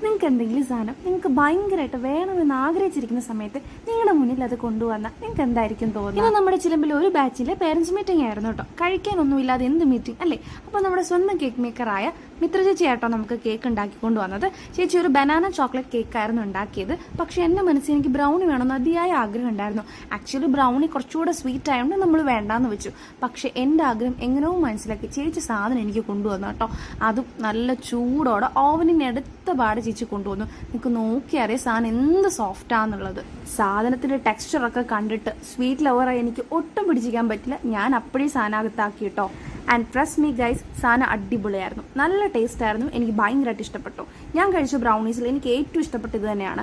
നിങ്ങൾക്ക് എന്തെങ്കിലും സാധനം നിങ്ങൾക്ക് ഭയങ്കരമായിട്ട് വേണമെന്ന് ആഗ്രഹിച്ചിരിക്കുന്ന സമയത്ത് നിങ്ങളുടെ മുന്നിൽ അത് കൊണ്ടുവന്നാൽ നിങ്ങൾക്ക് എന്തായിരിക്കും തോന്നുന്നത്? ഇത് നമ്മുടെ ചിലമ്പിൽ ഒരു ബാച്ചിലെ പേരൻസ് മീറ്റിംഗ് ആയിരുന്നു കേട്ടോ. കഴിക്കാനൊന്നുമില്ലാതെ എന്ത് മീറ്റിംഗ് അല്ലേ? അപ്പോൾ നമ്മുടെ സ്വന്തം കേക്ക് മേക്കറായ മിത്ര ചേച്ചി ആയിട്ടോ നമുക്ക് കേക്ക് ഉണ്ടാക്കി കൊണ്ടുവന്നത്. ചേച്ചി ഒരു ബനാന ചോക്ലേറ്റ് കേക്കായിരുന്നു ഉണ്ടാക്കിയത്. പക്ഷേ എൻ്റെ മനസ്സിൽ എനിക്ക് ബ്രൗണി വേണമെന്ന് അതിയായ ആഗ്രഹം ഉണ്ടായിരുന്നു. ആക്ച്വലി ബ്രൗണി കുറച്ചുകൂടെ സ്വീറ്റ് ആയതുകൊണ്ട് നമ്മൾ വേണ്ടാന്ന് വെച്ചു. പക്ഷേ എൻ്റെ ആഗ്രഹം എങ്ങനെയോ മനസ്സിലാക്കി ചേച്ചി സാധനം എനിക്ക് കൊണ്ടുവന്നു കേട്ടോ. അതും നല്ല ചൂടോടെ ഓവനിന് എടുത്ത പാട് ചേച്ചി കൊണ്ടുവന്നു. നിങ്ങൾക്ക് നോക്കിയറിയാം സാധനം എന്ത് സോഫ്റ്റാന്നുള്ളത്. സാധനത്തിൻ്റെ ടെക്സ്ചറൊക്കെ കണ്ടിട്ട് സ്വീറ്റ് ലവറായി എനിക്ക് ഒട്ടും പിടിച്ചിരിക്കാൻ പറ്റില്ല. ഞാൻ അപ്പോഴേ സാധനകത്താക്കി കേട്ടോ. ആൻഡ് ട്രസ്റ്റ് മീ ഗൈസ്, സാധനം അടിപൊളിയായിരുന്നു, നല്ല ടേസ്റ്റ് ആയിരുന്നു. എനിക്ക് ഭയങ്കരമായിട്ട് ഇഷ്ടപ്പെട്ടു. ഞാൻ കഴിച്ച ബ്രൗണീസിൽ എനിക്ക് ഏറ്റവും ഇഷ്ടപ്പെട്ടത് തന്നെയാണ്.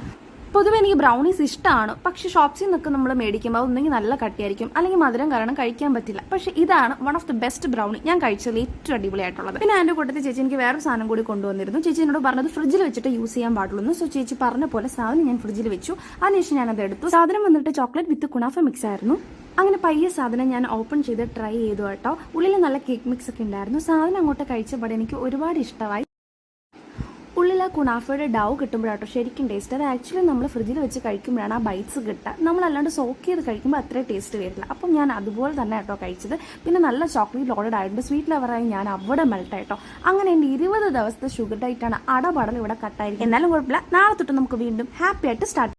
പൊതുവെ എനിക്ക് ബ്രൗണീസ് ഇഷ്ടമാണ്. പക്ഷേ ഷോപ്സിൽ നിന്നൊക്കെ നമ്മൾ മേടിക്കുമ്പോൾ ഒന്നെങ്കിൽ നല്ല കട്ടിയായിരിക്കും, അല്ലെങ്കിൽ മധുരം കാരണം കഴിക്കാൻ പറ്റില്ല. പക്ഷേ ഇതാണ് one of the best brownie ഞാൻ കഴിച്ചതിൽ ഏറ്റവും അടിപൊളിയായിട്ടുള്ളത്. പിന്നെ എൻ്റെ കൂട്ടത്തിൽ ചേച്ചി എനിക്ക് വേറൊരു സാധനം കൂടി കൊണ്ടുവന്നിരുന്നു. ചേച്ചി എന്നോട് പറഞ്ഞത് ഫ്രിഡ്ജിൽ വെച്ചിട്ട് യൂസ് ചെയ്യാൻ പാടുള്ളൂ. സോ ചേച്ചി പറഞ്ഞ പോലെ സാധനം ഞാൻ ഫ്രിഡ്ജിൽ വെച്ചു. അതിനുശേഷം ഞാനത് എടുത്തു. സാധനം വന്നിട്ട് ചോക്ലേറ്റ് വിത്ത് കുനാഫ മിക്സ് ആയിരുന്നു. അങ്ങനെ പയ്യെ സാധനം ഞാൻ ഓപ്പൺ ചെയ്ത് ട്രൈ ചെയ്തു കേട്ടോ. ഉള്ളിൽ നല്ല കേക്ക് മിക്സ് ഒക്കെ ഉണ്ടായിരുന്നു. സാധനം അങ്ങോട്ട് കഴിച്ചപ്പോൾ എനിക്ക് ഒരുപാട് ഇഷ്ടമായി. ഉള്ളിൽ ആ കുണാഫയുടെ ഡൗ കിട്ടുമ്പോഴാട്ടോ ശരിക്കും ടേസ്റ്റ്. അത് ആക്ച്വലി നമ്മൾ ഫ്രിഡ്ജിൽ വെച്ച് കഴിക്കുമ്പോഴാണ് ആ ബൈറ്റ്സ് കിട്ടുക. നമ്മളല്ലാണ്ട് സോക്ക് ചെയ്ത് കഴിക്കുമ്പോൾ അത്രയും ടേസ്റ്റ് വരില്ല. അപ്പം ഞാൻ അതുപോലെ തന്നെ കേട്ടോ കഴിച്ചത്. പിന്നെ നല്ല ചോക്ലേറ്റ് ലോഡഡ് ആയിട്ടുണ്ട്. സ്വീറ്റ് ലവറായി ഞാൻ അവിടെ മെൽട്ടായിട്ടോ. അങ്ങനെ എൻ്റെ 20 ദിവസത്തെ ഷുഗർ ഡയറ്റാണ് അടപടൽ ഇവിടെ കട്ടായിരിക്കും. എന്നാലും കുഴപ്പമില്ല, നാളെ തൊട്ട് നമുക്ക് വീണ്ടും ഹാപ്പി ആയിട്ട് സ്റ്റാർട്ട്